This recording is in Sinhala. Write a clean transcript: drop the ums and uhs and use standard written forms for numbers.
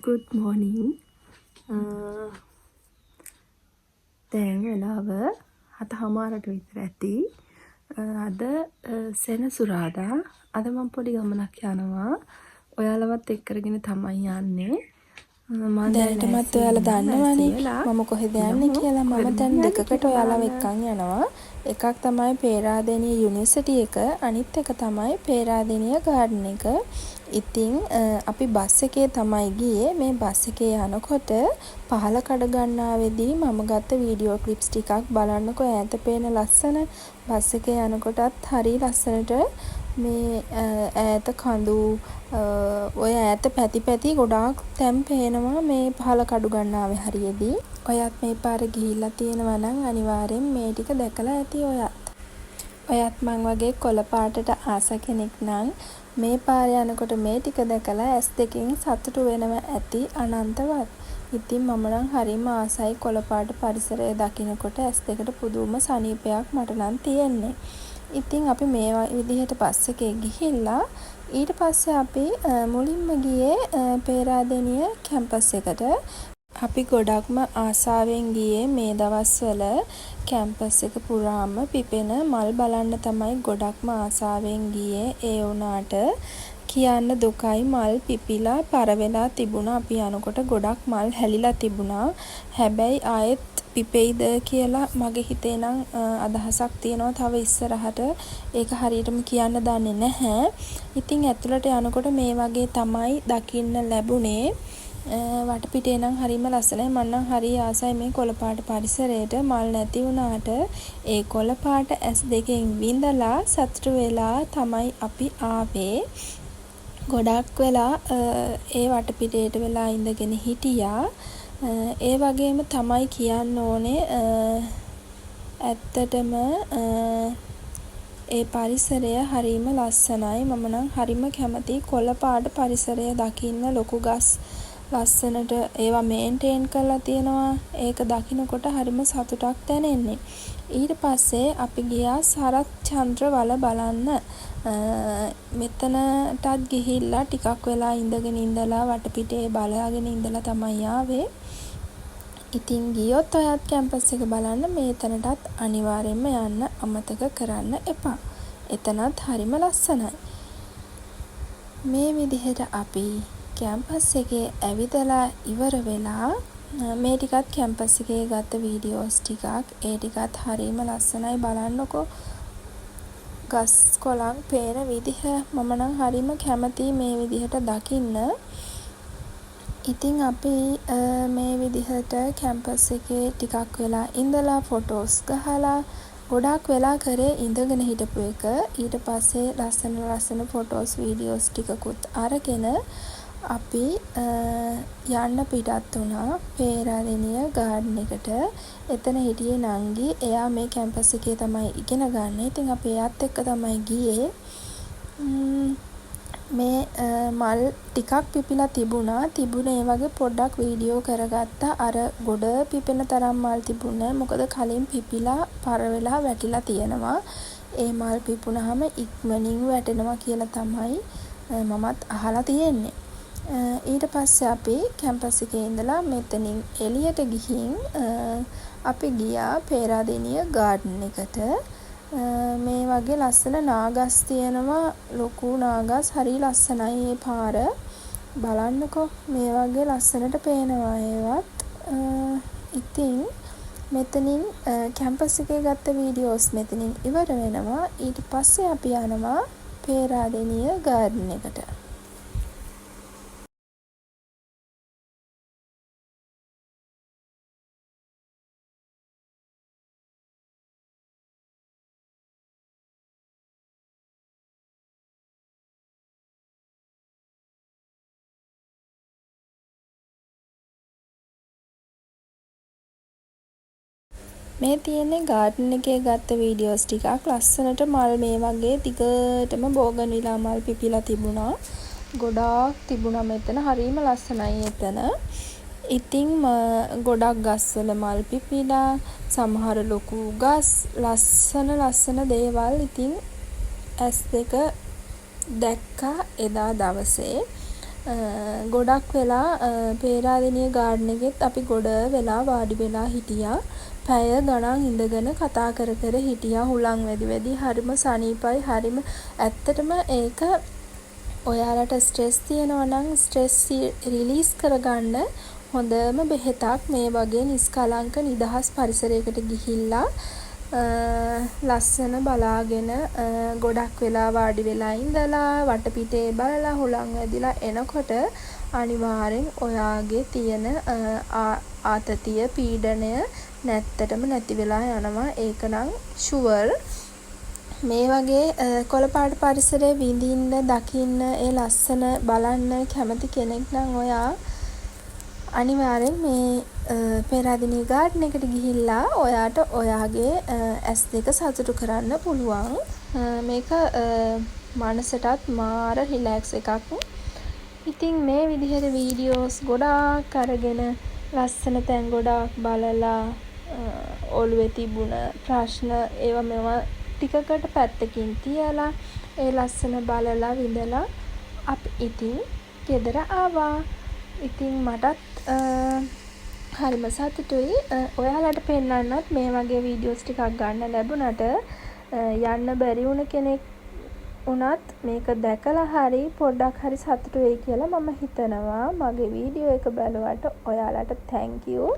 good morning. දැන් වෙලාව 7:00ට විතර ඇති. අද සෙනසුරාදා. අද මම පොඩි ගමනක් යනවා. ඔයාලවත් එක්කගෙන තමයි යන්නේ. දැනටමත් ඔයාලා දන්නවනේ මම කොහෙද යන්නේ කියලා. මම දැන් දෙකකට ඔයාලව එක්කන් යනවා. එකක් තමයි පේරාදෙණිය යුනිවර්සිටි එක, අනිත් එක තමයි පේරාදෙණිය ගාඩන් එක. ඉතින් අපි බස් එකේ තමයි ගියේ. මේ බස් එකේ යනකොට පහළ කඩ ගන්නාවේදී මම ගත්ත වීඩියෝ ක්ලිප්ස් ටිකක් බලන්නකෝ. ඈත පේන ලස්සන බස් එකේ යනකොටත් හරි ලස්සනට මේ ඈත කඳු ඔය ඈත පැති පැති ගොඩාක් තැන් පේනවා මේ පහළ කඩු ගන්නාවේ හරියේදී. ඔයත් මේ පාරේ ගිහිල්ලා තියෙනවා නම් අනිවාර්යෙන් මේ ටික දැකලා ඇති ඔයත්. ඔයත් මං වගේ කොළ පාටට ආස කෙනෙක් නම් මේ පාරේ යනකොට මේ ටික දැකලා ඇස් දෙකෙන් සතුටු වෙනවා ඇති අනන්තවත්. ඉතින් මම නම් හරිම ආසයි කොළ පාට පරිසරය දකිනකොට. ඇස් දෙකට පුදුම සනීපයක් මට නම් තියෙන්නේ. ඉතින් අපි මේ විදිහට බස් එකේ ගිහිල්ලා ඊට පස්සේ අපි මුලින්ම ගියේ පේරාදෙණිය කැම්පස් එකට. අපි ගොඩක්ම ආසාවෙන් ගියේ මේ දවස්වල කැම්පස් එක පුරාම පිපෙන මල් බලන්න තමයි ගොඩක්ම ආසාවෙන් ගියේ. ඒ වුණාට කියන්න දුකයි, මල් පිපිලා පර වෙලා තිබුණා. අපි යනකොට ගොඩක් මල් හැලිලා තිබුණා. හැබැයි ආයෙත් පිපෙයිද කියලා මගේ හිතේ නම් අදහසක් තියෙනවා. තව ඉස්සරහට ඒක හරියටම කියන්න දන්නේ නැහැ. ඉතින් ඇතුළට යනකොට මේ වගේ තමයි දකින්න ලැබුණේ. වටපිටේ නම් හරිම ලස්සනයි. මම නම් හරි ආසයි මේ කොළපාට පරිසරයට. මල් නැති වුණාට ඒ කොළපාට ඇස් දෙකෙන් විඳලා සතුටු වෙලා තමයි අපි ආවේ. ගොඩක් වෙලා ඒ වටපිටේට වෙලා ඉඳගෙන හිටියා. ඒ වගේම තමයි කියන්න ඕනේ ඇත්තටම ඒ පරිසරය හරිම ලස්සනයි. මම නම් හරිම කැමතියි කොළපාට පරිසරය දකින්න. ලොකු ගස් ලස්සනට ඒවා මේන්ටේන් කරලා තියෙනවා. ඒක දකිනකොට හරිම සතුටක් දැනෙන්නේ. ඊට පස්සේ අපි ගියා සරත් චන්ද්‍ර වල බලන්න. මෙතනටත් ගිහිල්ලා ටිකක් වෙලා ඉඳගෙන ඉඳලා වටපිටේ බලාගෙන ඉඳලා තමයි ආවේ. ඉතින් ගියොත් ඔයත් කැම්පස් එක බලන්න මේ තැනටත් අනිවාර්යෙන්ම යන්න අමතක කරන්න එපා. එතනත් හරිම ලස්සනයි. මේ විදිහට අපි කැම්පස් එකේ ඇවිදලා ඉවර වෙලා මේ ටිකත් කැම්පස් එකේ ගත්ත වීඩියෝස් ටිකක්. ඒ ටිකත් හරිම ලස්සනයි. බලන්නකෝ ගස් කොළන් පේන විදිහ. මම නම් හරිම කැමතියි මේ විදිහට දකින්න. ඉතින් අපි මේ විදිහට කැම්පස් එකේ ටිකක් වෙලා ඉඳලා ෆොටෝස් ගහලා ගොඩාක් වෙලා කරේ ඉඳගෙන හිටපු එක. ඊට පස්සේ ලස්සන ෆොටෝස් වීඩියෝස් ටිකකුත් අරගෙන අපි යන්න පිටත් වුණා පේරාදෙණිය ගාඩන් එකට. එතන හිටියේ නංගි. එයා මේ කැම්පස් එකේ තමයි ඉගෙන ගන්න. ඉතින් අපි එයාත් එක්ක තමයි ගියේ. මේ මල් ටිකක් පිපිලා තිබුණේ වගේ පොඩ්ඩක් වීඩියෝ කරගත්තා. අර ගොඩ පිපෙන තරම් මල් තිබුණේ. මොකද කලින් පිපිලා පර වෙලා වැටිලා තියෙනවා. ඒ මල් පිපුණාම ඉක්මනින් වැටෙනවා කියලා තමයි මමත් අහලා තියෙන්නේ. ඊට පස්සේ අපි කැම්පස් එකේ ඉඳලා මෙතනින් එළියට ගිහින් අපි ගියා පේරාදෙණිය ගාඩන් එකට. මේ වගේ ලස්සන නාගස් තියෙනවා. ලොකු නාගස් හරි ලස්සනයි මේ පාර. බලන්නකෝ මේ වගේ ලස්සනට පේනවා ඒවත්. ඉතින් මෙතනින් කැම්පස් එකේ ගත්ත වීඩියෝස් මෙතනින් ඉවර වෙනවා. ඊට පස්සේ අපි යනවා පේරාදෙණිය ගාඩන් එකට. මේ තියෙන්නේ ගාඩන් එකේ ගත්ත වීඩියෝස් ටිකක්. ලස්සනට මල් මේ වගේ දිගටම බෝගන්විලා මල් පිපිලා තිබුණා. ගොඩාක් තිබුණා මෙතන. හරිම ලස්සනයි එතන. ඉතින් ගොඩක් ගස්වල මල් පිපිලා, සමහර ලොකු ගස්, ලස්සන දේවල්. ඉතින් ඇස් දෙක දැක්කා එදා දවසේ. ගොඩක් වෙලා පේරාදෙණිය ගාඩන් එකෙත් අපි ගොඩ වෙලා වාඩි වෙලා හිටියා. පැය ගණන් ඉඳගෙන කතා කර කර හිටියා හුලං වැදි වැදි. හරිම සනීපයි. හරිම ඇත්තටම ඒක ඔයාලට ස්ට්‍රෙස් තියෙනවා නම් ස්ට්‍රෙස් රිලීස් කරගන්න හොඳම බෙහෙතක් මේ වගේ නිස්කලංක නිදහස් පරිසරයකට ගිහිල්ලා ලස්සන බලාගෙන ගොඩක් වෙලා වාඩි වෙලා ඉඳලා වටපිටේ බලලා හුලං වැදිලා එනකොට අනිවාර්යෙන් ඔයාගේ තියෙන ආතතිය පීඩනය නැත්තටම නැති වෙලා යනවා. ඒක නම් ෂුවර්. මේ වගේ කොළපාට පරිසරය විඳින්න දකින්න ඒ ලස්සන බලන්න කැමති කෙනෙක් නම් ඔයා අනිවාර්යෙන් මේ පේරාදෙණිය ගාඩන් එකට ගිහිල්ලා ඔයාට ඔයාගේ ඇස් දෙක සතුටු කරන්න පුළුවන්. මේක මනසටත් මාර රිලැක්ස් එකක්. ඉතින් මේ විදිහට වීඩියෝස් ගොඩාක් අරගෙන ලස්සන තැන් ගොඩාක් බලලා ඔළුවේ තිබුණ ප්‍රශ්න ඒවා මේවා ටිකකට පැත්තකින් තියලා ඒ ලස්සන බලලා විඳලා අපි ඉතින් ගෙදර ආවා. ඉතින් මටත් හරිම සතුටුයි. ඔයාලට පෙන්නන්නත් මේ වගේ වීඩියෝස් ටිකක් ගන්න ලැබුණට යන්න බැරි වුණ කෙනෙක් උනත් මේක දැකලා හරි පොඩ්ඩක් හරි සතුටු වෙයි කියලා මම හිතනවා. මගේ වීඩියෝ එක බලුවට ඔයාලට thank you.